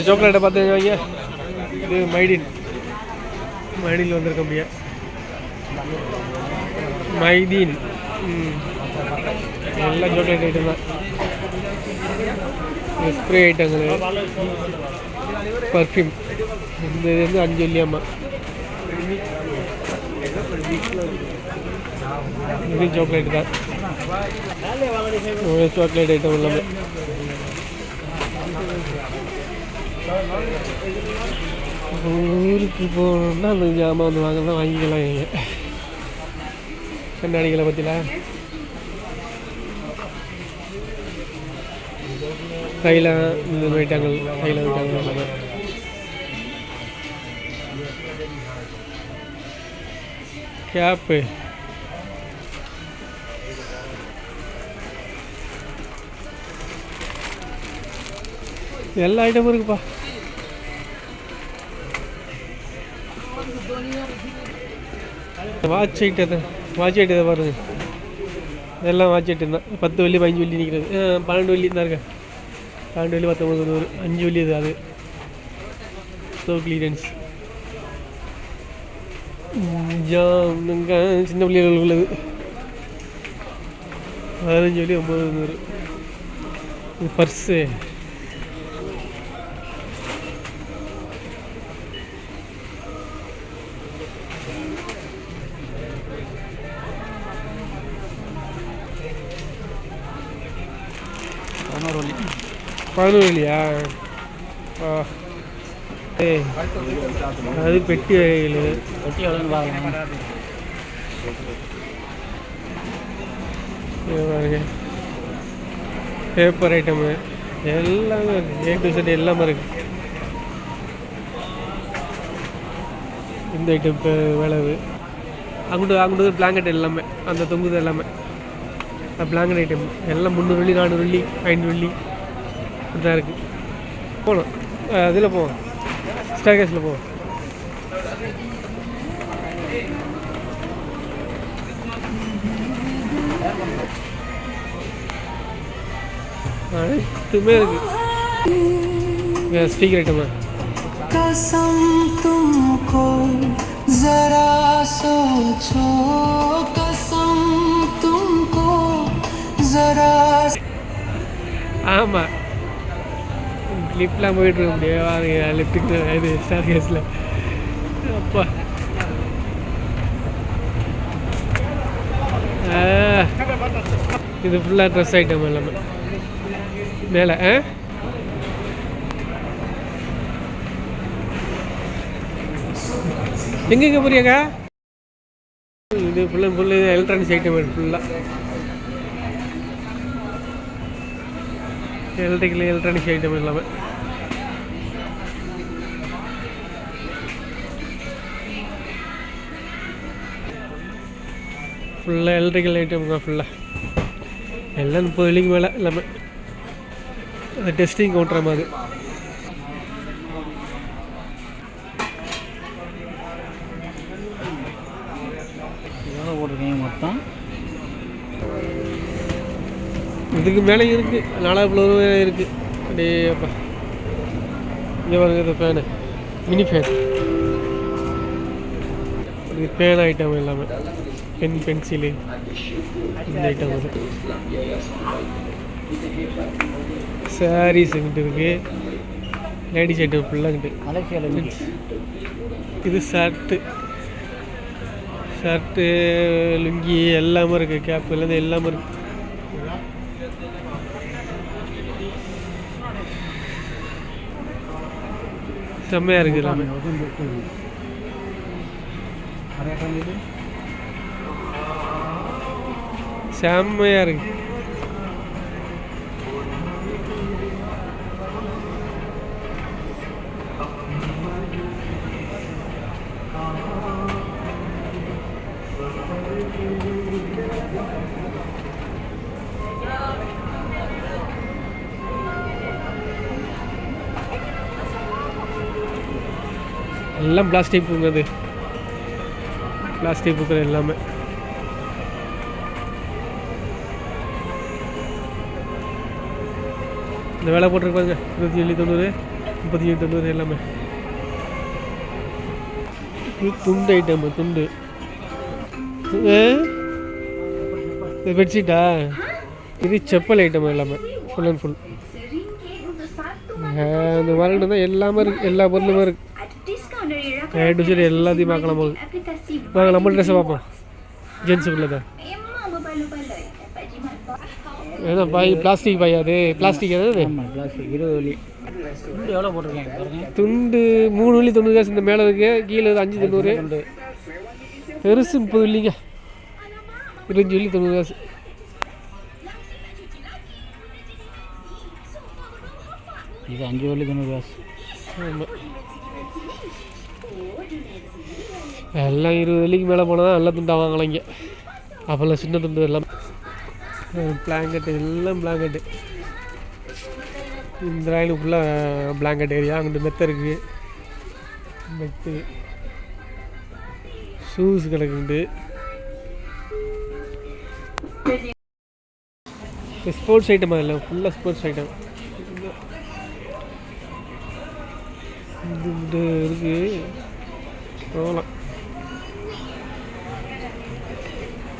சாக்லேட்டை பார்த்து வைங்க. இது மைடின் வந்திருக்க முடியாது. மைதீன் எல்லாம் சாக்லேட் ஐட்டம் தான். ஸ்ப்ரே ஐட்டங்கள், பர்ஃப்யூம். இந்த இது வந்து 5 வெள்ளியாம்மா. இது சாக்லேட் தான். சாக்லேட் ஐட்டம் எல்லாமே. ஊருக்கு போகணுன்னா அந்த ஜாமான் வந்து வாங்கலாம், வாங்கிக்கலாம். இங்கே கண்ணாடிகளை பற்றிலாம் கையில் இந்த வைட்டாங்கள், கையில் வைட்டாங்க எல்லாமே. கேப்பு, எல்லா ஐட்டமும் இருக்குப்பா. வாட்ச் ஐட்டத்தை பாருங்க. எல்லாம் வாட்ச் ஐட்டம் தான். 10 வெள்ளி 15 வெள்ளி நிற்கிறது. 12 வெள்ளி தான் இருக்கேன். 12 வெள்ளி 19 5 வெள்ளி இது. அது ஸோ கிளியரன்ஸ். சின்ன பிள்ளைகள் உள்ளது 15 வெள்ளி 900. பர்ஸு $11 அது பெட்டி வகைகள். பேப்பர் ஐட்டமு எல்லாமே இருக்குது. A to Z எல்லாமே இருக்குது. இந்த ஐட்டம் இப்போ விளவு அங்கிட்டு பிளாங்கெட் எல்லாமே அந்த தொங்குது எல்லாமே. பிளாங்கெட் ஐட்டம் எல்லாம் 300 வெள்ளி 400 வெள்ளி 500 வெள்ளி இப்படிதான் இருக்குது. போகணும் அதில் போவோம், ஸ்டார் கேஸில் போவோம். அனைத்துமே இருக்குது. ஸ்பீக்கர் ஐட்டமா. ஆமாம், லிஃப்ட்லாம் போயிட்டு இருக்க முடியாது. லிஃப்ட்டுக்கு இது ஸ்டார் கேஸில். அப்பா இது ஃபுல்லாக ட்ரெஸ் ஐட்டம் எல்லாமே மேலே. எங்கெங்கே போறியாக்கா? இது ஃபுல்லு எலக்ட்ரானிக்ஸ் ஐட்டம். ஃபுல்லாக எலக்ட்ரானிக்ஸ் ஐட்டம் எல்லாமே. ஃபுல்லாக எலக்ட்ரிக்கல் ஐட்டம் தான். ஃபுல்லாக எல்லாம் 30 வெள்ளிக்கு மேலே எல்லாமே. அந்த டெஸ்டிங் கவுண்டர் மாதிரி. போட்டிருக்கீங்க மொத்தம். இதுக்கு மேலே இருக்குது. 4 ஃப்ளோர் இருக்குது. அப்படியே அப்பா இங்கே பாருங்க. இந்த ஃபேனு மினி ஃபேன். இது பேன் ஐட்டம் எல்லாமே. பென்சிலு இந்த ஐட்டம் வந்து. சாரீஸுங்கிட்டு இருக்குது. லேடிஸ் ஐட்டம் ஃபுல்லாகிட்டு. இது ஷர்ட்டு லுங்கி எல்லாமே இருக்குது. கேப்புலேருந்து எல்லாமே இருக்குது. செம்மையாக இருக்குது எல்லாமே. செம்மையாக இருக்குது. எல்லாம் பிளாஸ்டிக் பூங்குது. பிளாஸ்டிக் பூக்கள் எல்லாமே. இந்த வேலை போட்டிருப்பாங்க 27.90. 38 எல்லாமே. துண்டு ஐட்டம், துண்டு. இது பெட்ஷீட்டா? இது செப்பல் ஐட்டம் எல்லாமே ஃபுல் அண்ட் ஃபுல். அந்த வரண்டு தான் எல்லாமே இருக்குது, எல்லா பொருளுமே இருக்குது. சரி எல்லாத்தையும் பார்க்கலாம் போது. நாங்கள் நம்ம ட்ரெஸ்ஸை பார்ப்போம், ஜென்ஸுக்குள்ளே தான். ஏன்னா பாய் பிளாஸ்டிக் பாய், அது பிளாஸ்டிக் அது பிளாஸ்டிக் 20 வலி. துண்டு எவ்வளோ போட்டிருக்காங்க? துண்டு 3 வலி 90 காசு. இந்த மேலே இருக்குது, கீழே 5.90. பெருசு 30 வலிங்க, 25 வலி 90 காசு. இது 5 வலி 90 காசு. ஆமாம், எல்லாம் 20 வலிக்கு மேலே போனால் தான் நல்லா துண்டாக வாங்கலாம் இங்கே. அப்போல்லாம் சின்ன துண்டு எல்லாம். பிளாங்கெட்டு எல்லாம் பிளாங்கெட்டு. இந்த லைனு ஃபுல்லாக பிளாங்கெட் ஏரியா. அங்கிட்டு மெத்த இருக்குது, மெத்து. ஷூஸ் கிடக்குண்டு. ஸ்போர்ட்ஸ் ஐட்டம் அதில் ஃபுல்லாக ஸ்போர்ட்ஸ் ஐட்டம் இது இருக்குது. போகலாம்,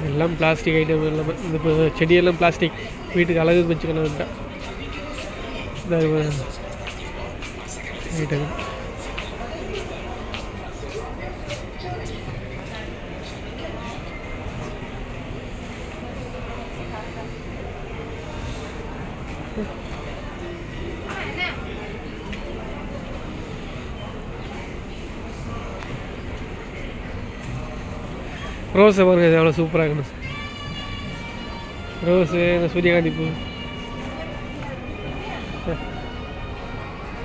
எல்லாம் பிளாஸ்டிக் ஐட்டம் எல்லாமே. இந்த இப்போ செடியெல்லாம் பிளாஸ்டிக், வீட்டுக்கு அழகு வச்சுக்கணும் ஐட்டம். ரோஸை பாருங்க, இது எவ்வளோ சூப்பராக இருக்கணும். ரோஸு, இந்த சூரியகாந்தி பூ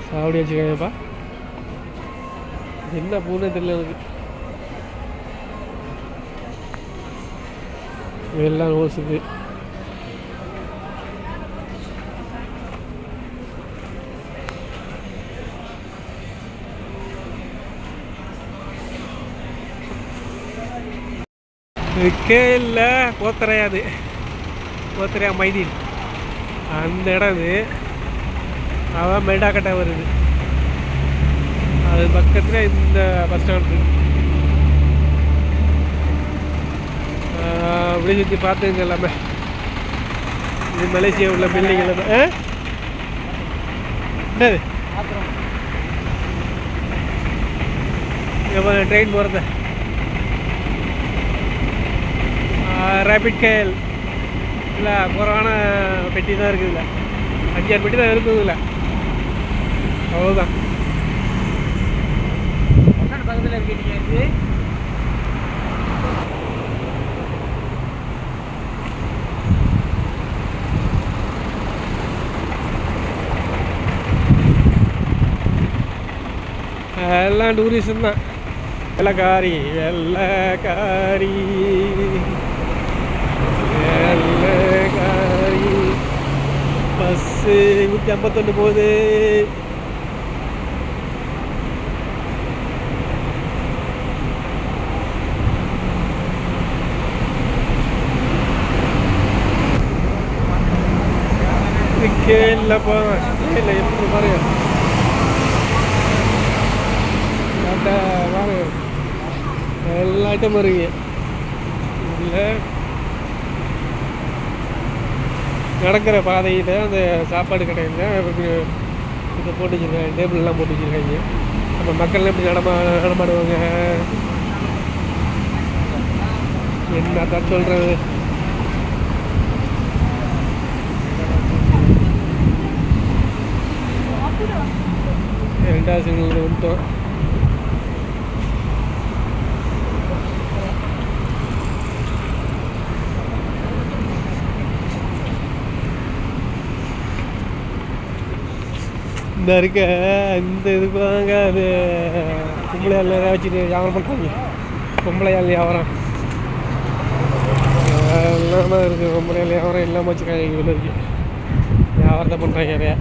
சாவடி வச்சுக்காங்கப்பா. என்ன பூனே தெரியல எனக்கு. இதெல்லாம் ரோஸுக்கு. கேல்ல கோத்தரையாது, கோத்தரையா மைதீன் அந்த இடம். இது அதான் மெடாக்கட்டை வருது, அது பக்கத்தில் இந்த பஸ் ஸ்டாண்டு. அப்படி சுற்றி பார்த்துங்க எல்லாமே. இது மலேசியா உள்ள பில்டிங் எல்லாமே. என்னது இங்கே ட்ரெயின் போகிறத ரேபிட் கேல் இல்லை, குறைவான பெட்டி தான் இருக்குது. இல்லை 5-6 பெட்டி தான் இருக்குது. இல்லை அவ்வளோதான். பக்கத்தில் இருக்கீங்க. எல்லாம் டூரிசம் தான். வெள்ளக்காரி வெள்ளக்காரி வெள்ளக்காரி பஸ்ஸு 151 போகுது. இல்லைப்பா இல்லை எப்படி பாருங்க, பாருங்க எல்லா ஐட்டமும் இருக்குங்க. இல்லை நடக்கிற பாதையில் அந்த சாப்பாடு கடையில் இதை போட்டு வச்சுருக்காங்க, டேபிள்லாம் போட்டு வச்சுருக்காங்க. நம்ம மக்கள்லாம் எப்படி நடமாடுவாங்க என்ன தான் சொல்கிறது. ரெண்டாவது சிக்னல் வந்துட்டோம். இந்த இருக்க இந்த இதுக்கு தாங்க அது பொம்பளையால் நிறையா வச்சுட்டு வியாபாரம் பண்ணுறாங்க. பொம்பளையால் வியாபாரம் எல்லாமே இருக்குது. பொம்பளையால் வியாபாரம் எல்லாமே வச்சுருக்காங்க. இங்கே இருக்குது வியாபாரத்தை பண்ணுறாங்க நிறையா.